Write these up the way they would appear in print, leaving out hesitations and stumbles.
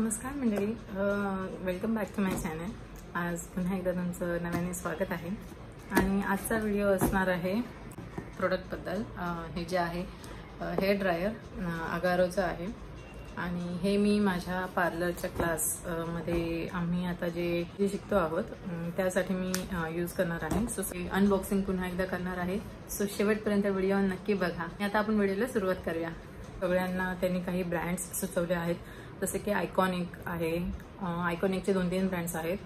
नमस्कार मंडळी, welcome back to my channel. आज पुन्हा एकदा तुमचं नव्याने स्वागत आहे आणि आजचा व्हिडिओ असणार आहे प्रोडक्टबद्दल। हे जे आहे हेअर ड्रायर अगारोचं आहे आणि हे मी माझ्या पार्लरच्या क्लासमध्ये आम्ही आता जे शिकतो आहोत त्यासाठी मी यूज करणार आहे। सो अनबॉक्सिंग पुन्हा एकदा करणार आहे। सो शेवटपर्यंत व्हिडिओ नक्की बघा। आता आपण व्हिडिओला सुरुवात करूया। सगळ्यांना त्यांनी काही ब्रँड्स सुचवले आहेत, जसे की आयकॉनिक आहे। आयकॉनिकचे 2-3 ब्रँड्स आहेत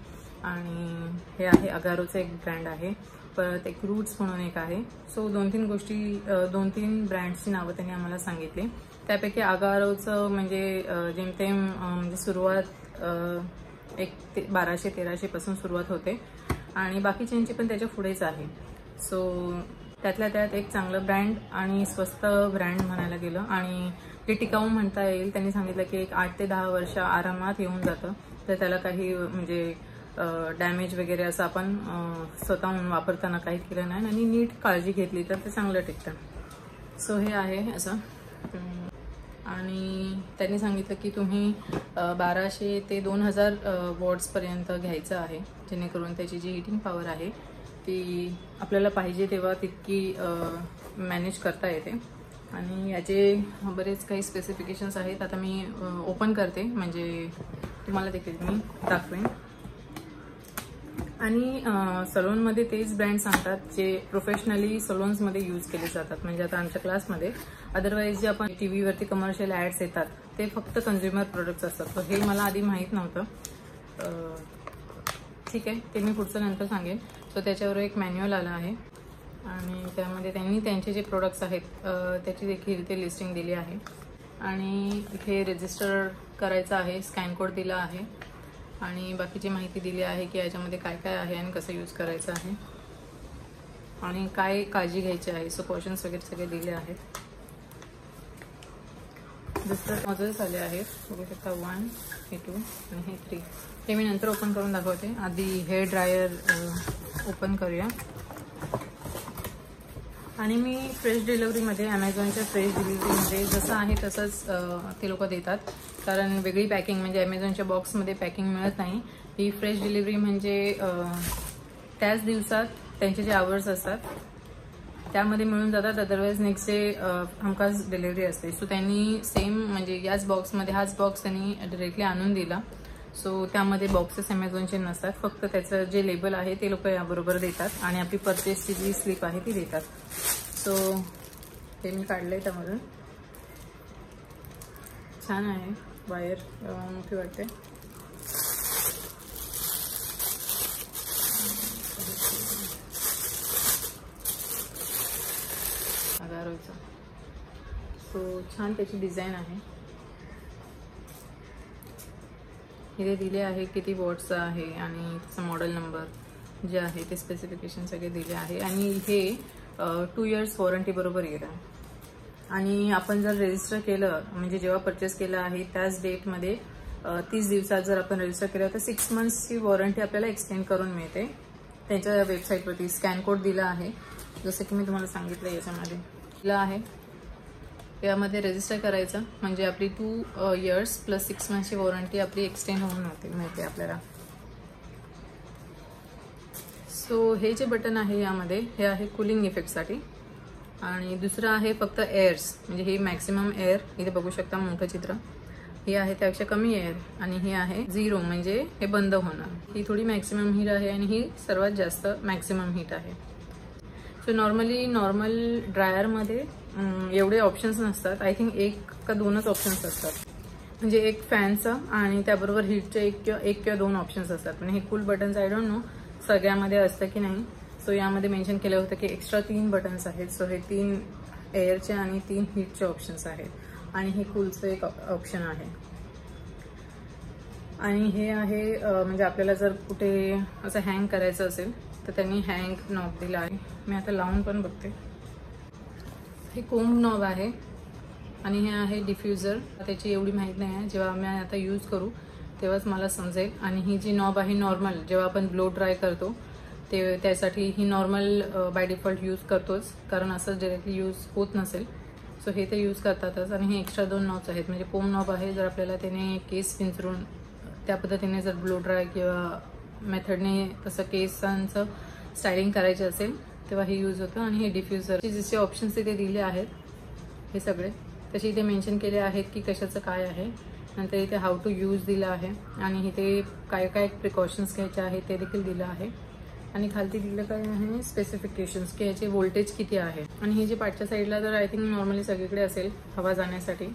आणि हे आहे अगारोचं एक ब्रँड आहे, परत एक रूट्स म्हणून एक आहे। सो 2-3 ब्रँड्सची नावं त्यांनी आम्हाला सांगितली। त्यापैकी अगारोचं म्हणजे जेमतेम म्हणजे सुरुवात 1200-1300 पासून सुरुवात होते आणि बाकीच्यांची पण त्याच्या पुढेच आहे। सो त्यातल्या त्यात एक चांगलं ब्रँड आणि स्वस्त ब्रँड म्हणायला गेलं आणि ते टिकाऊ म्हणता येईल। त्यांनी सांगितलं की एक 8 ते 10 वर्ष आरामात येऊन जातं, तर त्याला काही म्हणजे डॅमेज वगैरे असं आपण स्वतःहून वापरताना काही केलं नाही आणि नीट काळजी घेतली तर ते चांगलं टिकतं। सो हे आहे असं आणि त्यांनी सांगितलं की तुम्ही 1200 ते 2000 वॉट्सपर्यंत घ्यायचं आहे, जेणेकरून त्याची जी हीटिंग पॉवर आहे ती आपल्याला पाहिजे तेव्हा तितकी मॅनेज करता येते। आणि याचे बरेच काही स्पेसिफिकेशन्स आहेत। आता मी ओपन करते म्हणजे तुम्हाला देखील मी दाखवेन। आणि सलूनमध्ये तेच ब्रँड सांगतात जे प्रोफेशनली सलून्समध्ये यूज केले जातात। म्हणजे आता आमच्या क्लासमध्ये अदरवाईज जे आपण टीव्हीवरती कमर्शियल ॲड्स येतात ते फक्त कन्झ्युमर प्रोडक्ट्स असतात। तर हे मला आधी माहीत नव्हतं। ठीक आहे, ते मी पुढचं नंतर सांगेन। सो त्याच्यावर एक मॅन्युअल आला आहे आणि त्यामध्ये त्यांनी त्यांचे जे प्रोडक्ट्स आहेत त्याची देखील इथे लिस्टिंग दिली आहे आणि इथे रजिस्टर करायचं आहे, स्कॅन कोड दिला आहे आणि बाकीची माहिती दिली आहे की याच्यामध्ये काय काय आहे आणि कसं यूज करायचं आहे आणि काय काळजी घ्यायची आहे। सो क्वेश्चन्स वगैरे सगळे दिले आहेत। दुसरं नॉझल्स आले आहेत, बघू शकता 1, हे 2 आणि हे 3। हे मी नंतर ओपन करून दाखवते। आधी हेअर ड्रायर ओपन करूया। आणि मी फ्रेश डिलिव्हरीमध्ये ॲमेझॉनच्या फ्रेश डिलिव्हरीमध्ये जसं आहे तसंच ते लोक देतात, कारण वेगळी पॅकिंग म्हणजे ॲमेझॉनच्या बॉक्समध्ये पॅकिंग मिळत नाही। ही फ्रेश डिलिव्हरी म्हणजे त्याच दिवसात त्यांचे जे आवर्स असतात त्यामध्ये मिळून जातात, अदरवाईज नेक्स्ट डे हमखास डिलिव्हरी असते। सो त्यांनी सेम म्हणजे याच बॉक्समध्ये हाच बॉक्स त्यांनी डायरेक्टली आणून दिला। सो त्यामध्ये बॉक्सेस ॲमेझॉनचे नसतात, फक्त त्याचं जे लेबल आहे ते लोक याबरोबर देतात आणि आपली परचेसची जी स्लिप आहे ती देतात। सो ते मी काढलं आहे त्यामधून। छान आहे, वायर मोठी वाटते। अगारोचं सो छान त्याची डिझाईन आहे। इथे दिले आहे किती वॉट्सचं आहे आणि त्याचा मॉडेल नंबर जे आहे ते स्पेसिफिकेशन सगळे दिले आहे आणि हे 2 इयर्स वॉरंटी बरोबर येतं। आणि आपण जर रजिस्टर केलं म्हणजे जेव्हा परचेस केलं आहे त्याच डेटमध्ये 30 दिवसात जर आपण रजिस्टर केलं तर 6 मंथ्सची वॉरंटी आपल्याला एक्सटेंड करून मिळते। त्यांच्या वेबसाईटवरती स्कॅन कोड दिला आहे, जसं की मी तुम्हाला सांगितलं याच्यामध्ये दिला आहे। यामध्ये रजिस्टर करायचं म्हणजे आपली 2 इयर्स प्लस 6 मंथची वॉरंटी आपली एक्सटेंड होऊन मिळते आपल्याला। सो हे जे बटन आहे यामध्ये हे आहे कूलिंग इफेक्टसाठी आणि दुसरं आहे फक्त एअर्स, म्हणजे हे मॅक्सिमम एअर इथे बघू शकता मोठं चित्र, हे आहे त्यापेक्षा कमी एअर आणि हे आहे 0 म्हणजे हे बंद होणार। ही थोडी मॅक्सिमम हीट आहे आणि ही सर्वात जास्त मॅक्सिमम हीट आहे। सो नॉर्मल ड्रायरमध्ये एवढे ऑप्शन्स नसतात। आय थिंक 1 का 2च ऑप्शन्स असतात, म्हणजे एक फॅनचा आणि त्याबरोबर हीटचे 1 किंवा 2 ऑप्शन्स असतात। पण हे cool buttons I don't know सगळ्यामध्ये असतं की नाही। सो यामध्ये मेन्शन केलं होतं की एक्स्ट्रा 3 बटन्स आहेत। सो हे 3 एअरचे आणि 3 हीटचे ऑप्शन्स आहेत आणि हे कूलचं एक ऑप्शन आहे। आणि हे आहे म्हणजे आपल्याला जर कुठे असं हँग करायचं असेल तर त्यांनी हँग नॉब दिला आहे। मी आता लावून पण बघते। हे कोंब नॉब आहे आणि हे आहे डिफ्युजर। त्याची एवढी माहीत नाही आहे, जेव्हा मी आता यूज करू तेव्हाच मला समजेल। आणि ही जी नॉब आहे नॉर्मल जेव्हा आपण ब्लो ड्राय करतो ते त्यासाठी ही नॉर्मल बाय डिफॉल्ट यूज करतोच, कारण असं डायरेक्टली यूज होत नसेल। सो हे ते यूज करतातच. आणि हे एक्स्ट्रा 2 नॉब्स आहेत, म्हणजे पोम नॉब आहे, जर आपल्याला त्याने केस विंचरून त्या पद्धतीने जर ब्लो ड्राय किंवा मेथडने तसं केसांचं स्टायलिंग करायचे असेल तेव्हा हे यूज होतं. आणि हे डिफ्युजर जसे ऑप्शन्स तिथे दिले आहेत हे सगळे तसे इथे मेन्शन केले आहेत की कशाचं काय आहे. नंतर इथे हाऊ टू यूज दिलं आहे आणि इथे काय काय प्रिकॉशन्स घ्यायचे आहेत ते देखील दिलं आहे. आणि खालती दिलं काय आहे स्पेसिफिकेशन्स की ह्याचे व्होल्टेज किती आहे. आणि हे जे पाठच्या साईडला तर आय थिंक नॉर्मली सगळीकडे असेल हवा जाण्यासाठी,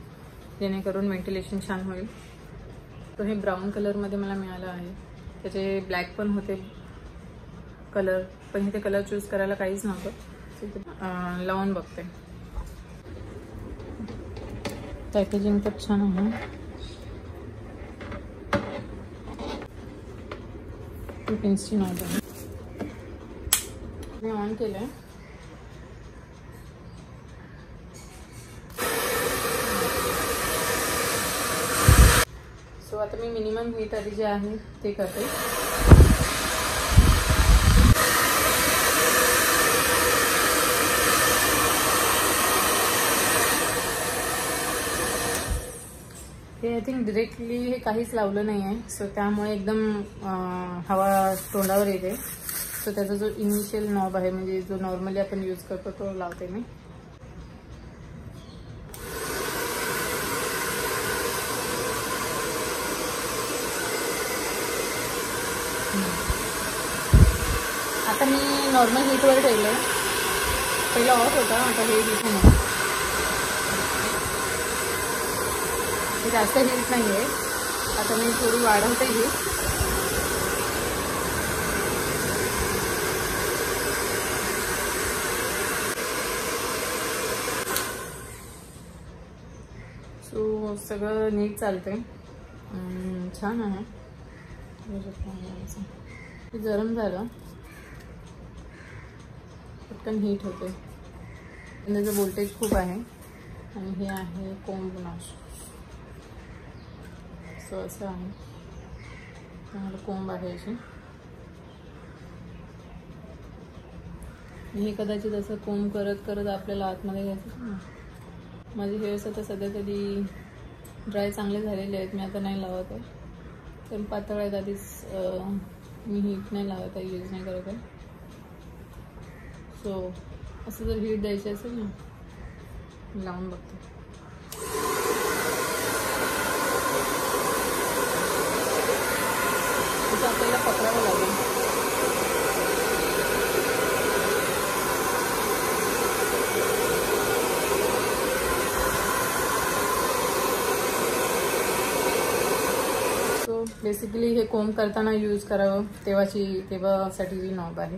जेणेकरून व्हेंटिलेशन छान होईल. तो हे ब्राऊन कलरमध्ये मला मिळालं आहे. त्याचे ब्लॅक पण होते कलर, पण इथे कलर चूज करायला काहीच नव्हतं. लावून बघते. पॅकेजिंग तर छान आहे. पिन्सची नॉब आहे. मी ऑन केलंय. सो आता मी मिनिमम हीट आधी जे आहे ते करते. हे आय थिंक डिरेक्टली हे काहीच लावलं नाही आहे, सो त्यामुळे एकदम हवा तोंडावर येते. सो त्याचा जो इनिशियल नॉब आहे, म्हणजे जो नॉर्मली आपण यूज करतो तो लावते मी. आता मी नॉर्मल हीटवर ठेवलं. पहिला ऑफ होता, आता हे दिसून आहे. जास्त हीट नाही आहे. आता मी थोडी वाढवते हीट. सो सगळं नीट चालते. छान आहे. ते गरम झालं पटकन हीट होते. त्याचं व्होल्टेज खूप आहे. आणि हे आहे कोंब नाश. सो असं आहे. चांगलं कोंब आहे अशी. हे कदाचित असं कोंब करत करत आपल्याला आतमध्ये घ्यायचं. माझे हेअर्स आता सध्या तरी ड्राय चांगले झालेले आहेत. मी आता नाही लावत आहे, कारण पातळ आहेत. आधीच मी हीट नाही लावत आहे, यूज नाही करत आहे. सो असं जर हीट द्यायची असेल ना, लावून बघते. आपल्याला पकडावं लागेल. सो बेसिकली हे कोंब करताना यूज करावं तेव्हासाठी जी नॉब आहे.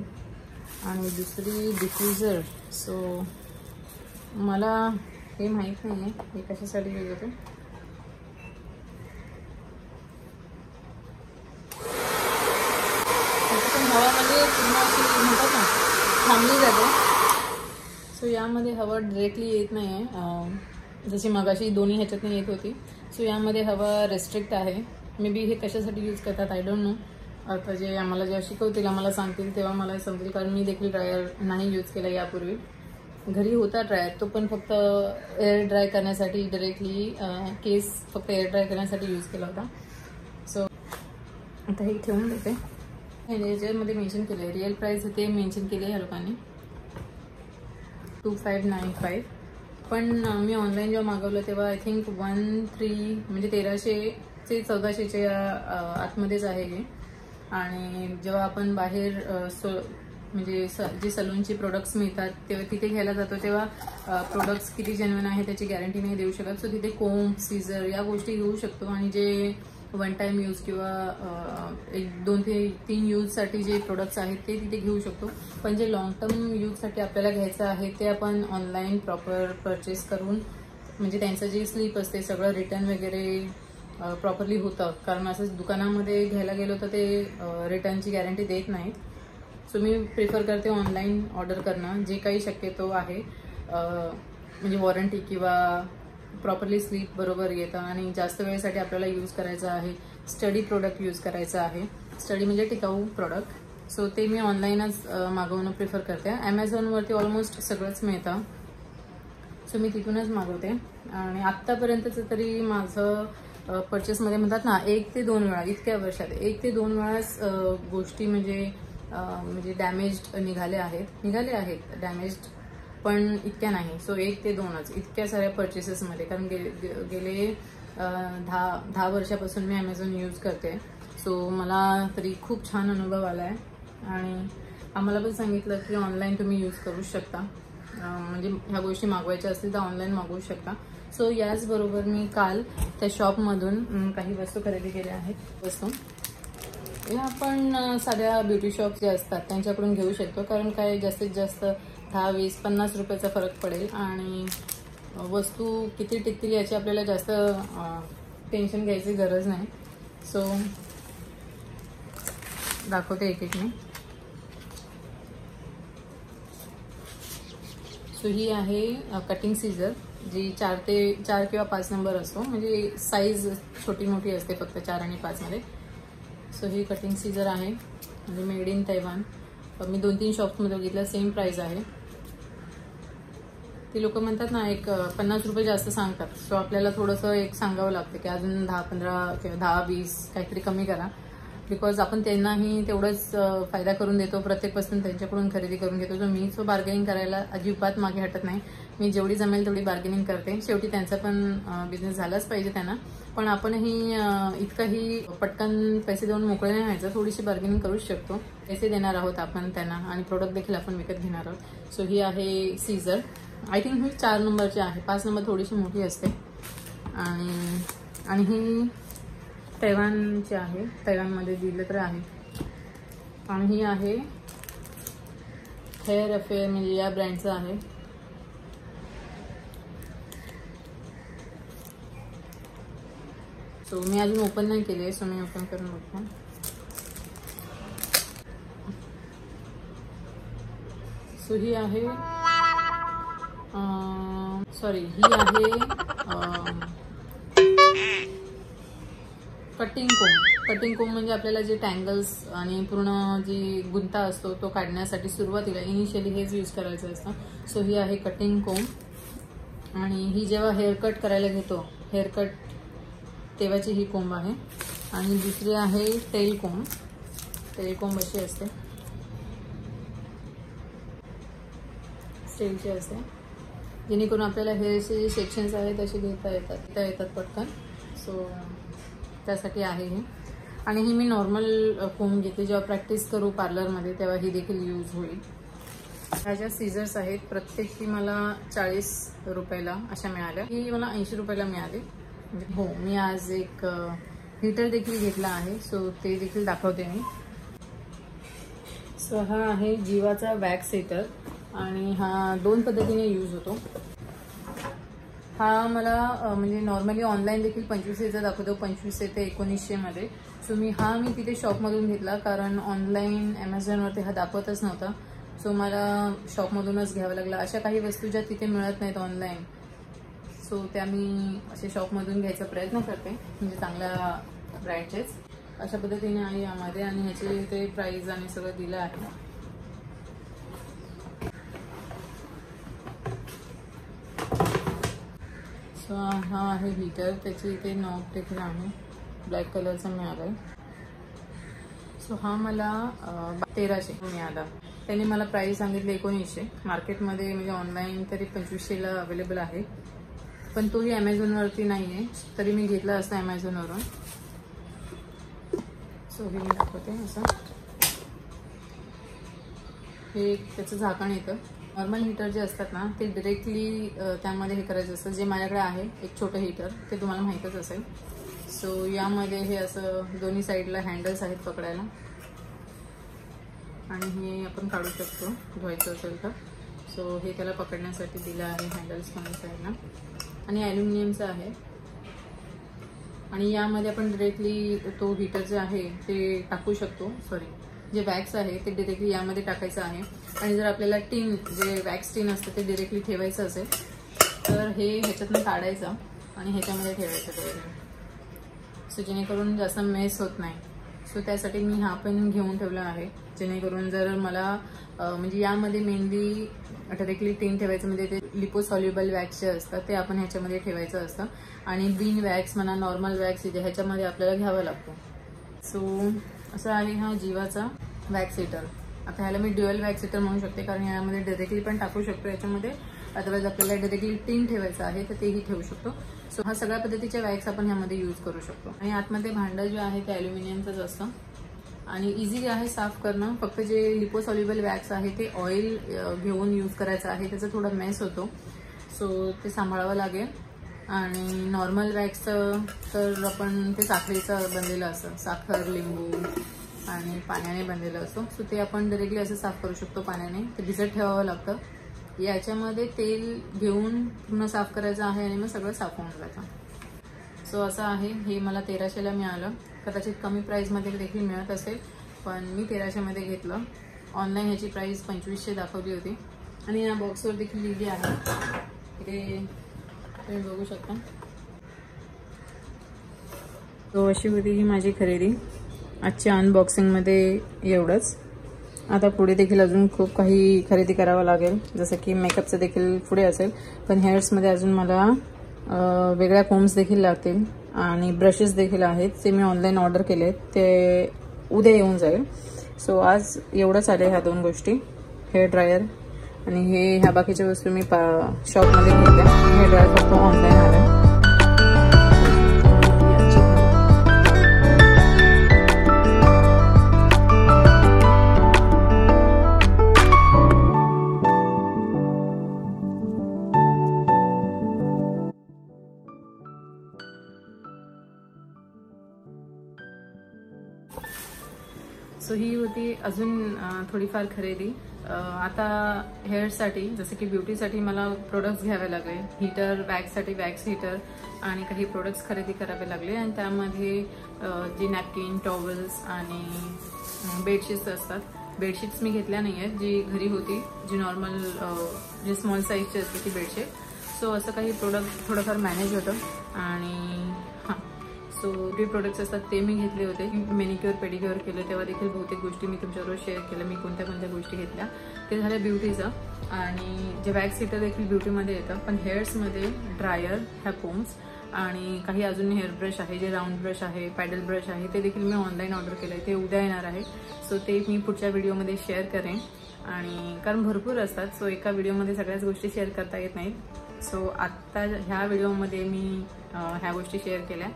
आणि दुसरी डिफ्युजर. सो मला हे माहीत नाही आहे हे कशासाठी यूज होते. हवा म्हणजे पूर्ण अशी म्हणतात ना थांबली जाते. सो यामध्ये हवा डायरेक्टली येत नाही आहे, जशी मगाशी दोन्ही ह्याच्यातून येत होती. सो यामध्ये हवा रेस्ट्रिक्ट आहे. मे बी हे कशासाठी यूज करतात आय डोंट नो. आता जे आम्हाला जेव्हा शिकवतील आम्हाला सांगतील तेव्हा मला समजेल, कारण मी देखील ड्रायर नाही यूज केला यापूर्वी. घरी होता ड्रायर, तो पण फक्त एअर ड्राय करण्यासाठी, डायरेक्टली केस फक्त एअर ड्राय करण्यासाठी यूज केला होता. सो आता हे ठेवून देते. याच्यामध्ये मेन्शन केलं आहे रिअल प्राइस ते मेन्शन केले ह्या लोकांनी 2595. पण मी ऑनलाईन जेव्हा मागवलं तेव्हा आय थिंक 13 म्हणजे 1300 ते 1400च्या आतमध्येच आहे हे. आणि जेव्हा आपण बाहेर म्हणजे जे सलूनचे प्रोडक्ट्स मिळतात तेव्हा तिथे घ्यायला जातो तेव्हा प्रोडक्ट्स किती जेन्युइन आहे त्याची गॅरंटी नाही देऊ शकत. सो तिथे कोंब, सीझर या गोष्टी घेऊ शकतो. आणि जे वन टाइम यूज किंवा 2 ते 3 यूजसाठी जे प्रोडक्ट्स आहेत ते तिथे घेऊ शकतो. पण जे लॉंग टर्म यूजसाठी आपल्याला घ्यायचं आहे ते आपण ऑनलाईन प्रॉपर परचेस करून, म्हणजे त्यांचं जे स्लिप असते सगळं रिटर्न वगैरे प्रॉपरली होतं. कारण असं दुकानामध्ये घ्यायला गेलो तर ते रिटर्नची गॅरंटी देत नाहीत. सो मी प्रिफर करते ऑनलाईन ऑर्डर करणं, जे काही शक्यतो आहे. म्हणजे वॉरंटी किंवा प्रॉपरली स्लीप बरोबर येतं आणि जास्त वेळेसाठी आपल्याला यूज करायचं आहे. स्टडी प्रोडक्ट यूज करायचं आहे. स्टडी म्हणजे टिकाऊ प्रोडक्ट. सो ते मी ऑनलाईनच मागवणं प्रिफर करते. ॲमेझॉनवरती ऑलमोस्ट सगळंच मिळतं. सो मी तिथूनच मागवते. आणि आत्तापर्यंतचं तरी माझं परचेसमध्ये म्हणतात ना 1 ते 2 वेळा इतक्या वर्षात 1 ते 2 वेळाच गोष्टी म्हणजे डॅमेज्ड निघाले आहेत डॅमेज्ड, पण इतक्या नाही. सो 1 ते 2च इतक्या साऱ्या परचेसेसमध्ये, कारण गेले 10 वर्षापासून मी ॲमेझॉन यूज करते. सो मला तरी खूप छान अनुभव आला आहे. आणि आम्हाला पण सांगितलं की ऑनलाईन तुम्ही यूज करू शकता, म्हणजे ह्या गोष्टी मागवायच्या असतील तर ऑनलाईन मागवू शकता. सो याचबरोबर मी काल त्या शॉपमधून काही वस्तू खरेदी केल्या आहेत. वस्तू या आपण साध्या ब्युटी शॉप जे असतात त्यांच्याकडून घेऊ शकतो, कारण काय जास्तीत जास्त 10, 20, 50 रुपयाचा फरक पडेल आणि वस्तू किती टिकतील याची आपल्याला जास्त टेन्शन घ्यायची गरज नाही. सो दाखवते एक मी. सो ही आहे कटिंग सीझर, जी 4 किंवा 5 नंबर असतो, म्हणजे साईज छोटी मोठी असते फक्त 4 आणि 5 मध्ये. सो ही कटिंग सीझर आहे, म्हणजे मेड इन तैवान. मी 2-3 शॉप्समध्ये बघितलं, सेम प्राइस आहे. ती लोक म्हणतात ना 50 रुपये जास्त सांगतात. सो आपल्याला थोडंसं सांगावं लागतं की अजून 10-15 किंवा 10-20 काहीतरी कमी करा, बिकॉज आपण त्यांनाही तेवढंच फायदा करून देतो. प्रत्येकपासून त्यांच्याकडून खरेदी करून घेतो. जो मी बार्गेनिंग करायला अजिबात मागे हटत नाही. मी जेवढी जमेल तेवढी बार्गेनिंग करते. शेवटी त्यांचा पण बिझनेस झालाच पाहिजे त्यांना, पण आपणही इतकंही पटकन पैसे देऊन मोकळे नाही व्हायचं. थोडीशी बार्गेनिंग करूच शकतो. पैसे देणार आहोत आपण त्यांना आणि प्रोडक्ट देखील आपण विकत घेणार आहोत. सो ही आहे सीझर. आय थिंक ही 4 नंबरची आहे. 5 नंबर थोडीशी मोठी असते. आणि ही तैवानची आहे, तैवानमध्ये दिलं तर आहे. आणि ही आहे हेअर अफेअर, म्हणजे या ब्रँडचं आहे. सो मी अजून ओपन नाही केले, सो मी ओपन करून बघतो. सो ही आहे ही आहे कटिंग कोम म्हणजे आपल्याला जे टँगल्स आणि पूर्ण जी गुंता असतो तो काढण्यासाठी सुरुवातीला इनिशियली हेच यूज करायचं असतं. सो ही आहे कटिंग कोम. आणि ही जेव्हा हेअर कट करायला घेतो, हेअर कट तेव्हाची ही कोंब आहे. आणि दुसरी आहे टेल कोंब अशी असते, स्टीलची असते, जेणेकरून आपल्याला हेअरचे जे सेक्शन्स आहेत तसे घेता येतात पटकन. सो त्यासाठी आहे ही. आणि ही मी नॉर्मल कोंब घेते. जेव्हा प्रॅक्टिस करू पार्लरमध्ये तेव्हा ही देखील यूज होईल. ह्या ज्या सीझर्स आहेत प्रत्येकी मला 40 रुपयाला अशा मिळाल्या. ही मला 80 रुपयाला मिळाली. हो, मी आज एक हीटर देखील घेतला आहे. सो ते देखील दाखवते मी. सो हा आहे जिवाचा वॅक्स हीटर आणि हा 2 पद्धतीने यूज होतो. हा मला म्हणजे नॉर्मली ऑनलाईन देखील 2500चा दाखवतो, 2500 ते 1900 मध्ये. सो मी तिथे शॉपमधून घेतला, कारण ऑनलाईन ॲमेझॉनवरती हा दाखवतच नव्हता. सो मला शॉपमधूनच घ्यावं लागला. अशा काही वस्तू ज्या तिथे मिळत नाहीत ऑनलाईन, सो त्या मी असे शॉपमधून घ्यायचा प्रयत्न करते, म्हणजे चांगल्या ब्रँडचेच. अशा पद्धतीने आहे यामध्ये. आणि ह्याचे ते प्राइस आणि सगळं दिलं आहे. सो हा आहे हीटर. त्याची इथे नॉब देखील आहे, ब्लॅक कलरचा मिळाला आहे. सो हा मला 1300 मिळाला. त्याने मला प्राइस सांगितले 1900. मार्केटमध्ये म्हणजे ऑनलाईन तरी 2500ला अवेलेबल आहे, पण तोही ॲमेझॉनवरती नाही आहे. तरी मी घेतला असता ॲमेझॉनवरून. सो हे मी दाखवते. असं हे त्याचं झाकण येतं. नॉर्मल हीटर जे असतात ना ते डिरेक्टली त्यामध्ये हे करायचं असतं. जे माझ्याकडे आहे एक छोटं हीटर, ते तुम्हाला माहीतच असेल. सो यामध्ये हे असं दोन्ही साईडला हँडल्स आहेत पकडायला, आणि हे आपण काढू शकतो धुवायचं असेल तर. सो हे त्याला पकडण्यासाठी दिलं आहे हँडल्स दोन्ही साईडला. आणि ॲल्युमिनियमचं आहे. आणि यामध्ये आपण डिरेक्टली तो हीटर जे आहे ते टाकू शकतो. जे वॅक्स आहे ते डिरेक्टली यामध्ये टाकायचं आहे. आणि जर आपल्याला टिन, जे वॅक्स टिन असतं ते डिरेक्टली ठेवायचं असेल तर हे ह्याच्यातून काढायचं आणि ह्याच्यामध्ये ठेवायचं. सो जेणेकरून जास्त मेस होत नाही. सो त्यासाठी मी हा पण घेऊन ठेवला आहे, जेणेकरून जर मला म्हणजे यामध्ये मेनली डायरेक्टली टिंट ठेवायचं म्हणजे ते लिपोसॉल्युबल वॅक्स जे असतं ते आपण ह्याच्यामध्ये ठेवायचं असतं आणि बीन वॅक्स म्हणा नॉर्मल वॅक्स ह्याच्यामध्ये आपल्याला घ्यावा लागतो. सो असं आहे हा जीवाचा वॅक्स हिटर. आता ह्याला मी ड्युअल वॅक्स हिटर म्हणू शकते, कारण यामध्ये डायरेक्टली पण टाकू शकतो याच्यामध्ये, अदरवाईज आपल्याला डायरेक्टली टिन ठेवायचं आहे तर तेही ठेवू शकतो. सो हा सगळ्या पद्धतीच्या वॅक्स आपण ह्यामध्ये यूज करू शकतो. आणि आतमध्ये भांडं जे आहे ते ॲल्युमिनियमचंच असतं आणि इझी आहे साफ करणं. फक्त जे लिपोसॉल्युबल वॅक्स आहे ते ऑइल घेऊन यूज करायचं आहे, त्याचा थोडा मेस होतो, सो ते सांभाळावं लागेल. आणि नॉर्मल वॅक्स तर आपण ते साखरेचं बनलेलं असतं, साखर लिंबू आणि पाण्याने बनलेलं असतो. सो ते आपण डायरेक्टली असं साफ करू शकतो पाण्याने, ते भिजत ठेवावं लागतं. याच्यामध्ये तेल घेऊन पूर्ण साफ करायचं आहे आणि मग सगळं साफ होऊन जातं. सो असं आहे, हे मला 1300ला मिळालं. कदाचित कमी प्राईसमध्ये देखील मिळत असेल, पण मी 1300मध्ये घेतलं. ऑनलाईन ह्याची प्राईस 2500 दाखवली होती आणि या बॉक्सवर देखील लिहिली आहे, इथे तुम्ही बघू शकता. सो अशी होती ही माझी खरेदी. आजच्या अनबॉक्सिंगमध्ये एवढंच. आता पुढे देखील अजून खूप काही खरेदी करावं लागेल, जसं की मेकअपचं देखील पुढे असेल, पण हेअर्समध्ये अजून मला वेगळ्या कोम्स देखील लागतील आणि ब्रशेस देखील आहेत, ते मी ऑनलाईन ऑर्डर केले, ते उद्या येऊन जाईल. सो आज एवढंच आले ह्या 2 गोष्टी, हेअर ड्रायर आणि ह्या बाकीच्या वस्तू मी शॉपमध्ये घेतल्या. हेअर ड्रायर फक्त ऑनलाईन आलं. सो ही होती अजून थोडीफार खरेदी. आता हेअरसाठी जसं की ब्युटीसाठी मला प्रोडक्ट्स घ्यावे लागले, हीटर वॅक्ससाठी वॅक्स हीटर आणि काही प्रोडक्ट्स खरेदी करावे लागले. आणि त्यामध्ये जे नॅपकिन टॉवेल्स आणि बेडशीट्स असतात, बेडशीट्स मी घेतल्या नाही आहेत, जी घरी होती, जी नॉर्मल जी स्मॉल साईजची असते ती बेडशीट. सो असं काही प्रोडक्ट थोडंफार मॅनेज होतं. आणि सो जे प्रोडक्ट्स असतात ते मी घेतले होते. मेनिक्युअर पेडिक्युअर केलं तेव्हा देखील बहुतेक गोष्टी मी तुमच्याबरोबर शेअर केल्या, मी कोणत्या कोणत्या गोष्टी घेतल्या ते झाल्या ब्युटीचं. आणि जे वॅक्स हिटर देखील ब्युटीमध्ये येतं, पण हेअर्समध्ये ड्रायर, ह्या कोम्स आणि काही अजून हेअर ब्रश आहे, जे राऊंड ब्रश आहे, पॅडल ब्रश आहे, ते देखील मी ऑनलाईन ऑर्डर केलं आहे, ते उद्या येणार आहे. सो ते मी पुढच्या व्हिडिओमध्ये शेअर करेन. आणि कारण भरपूर असतात, सो एका व्हिडिओमध्ये सगळ्याच गोष्टी शेअर करता येत नाहीत. सो आत्ता ह्या व्हिडिओमध्ये मी ह्या गोष्टी शेअर केल्या.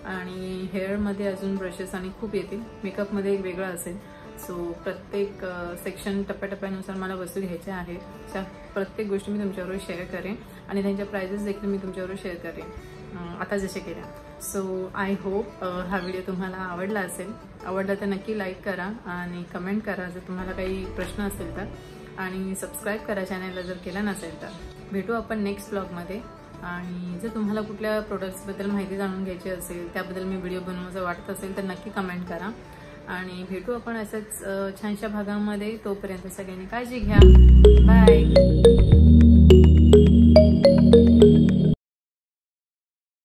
आणि हेअरमध्ये अजून ब्रशेस आणि खूप येतील, मेकअपमध्ये एक वेगळं असेल. सो प्रत्येक सेक्शन टप्प्याटप्प्यानुसार मला वस्तू घ्यायच्या आहेत, त्या प्रत्येक गोष्टी मी तुमच्याबरोबर शेअर करेन आणि त्यांच्या प्राइजेस देखील मी तुमच्याबरोबर शेअर करेन आता जसे केल्या. सो आय होप हा व्हिडिओ तुम्हाला आवडला असेल. आवडला तर नक्की लाईक करा आणि कमेंट करा जर तुम्हाला काही प्रश्न असेल तर, आणि सबस्क्राईब करा चॅनलला जर केला नसेल तर. भेटू आपण नेक्स्ट ब्लॉगमध्ये. आणि जर तुम्हाला कुठल्या प्रोडक्ट्सबद्दल माहिती जाणून घ्यायची असेल, त्याबद्दल मी व्हिडिओ बनवायचं वाटत असेल तर नक्की कमेंट करा. आणि भेटू आपण असंच छानशा भागामध्ये. तोपर्यंत सगळ्यांनी काळजी घ्या. बाय.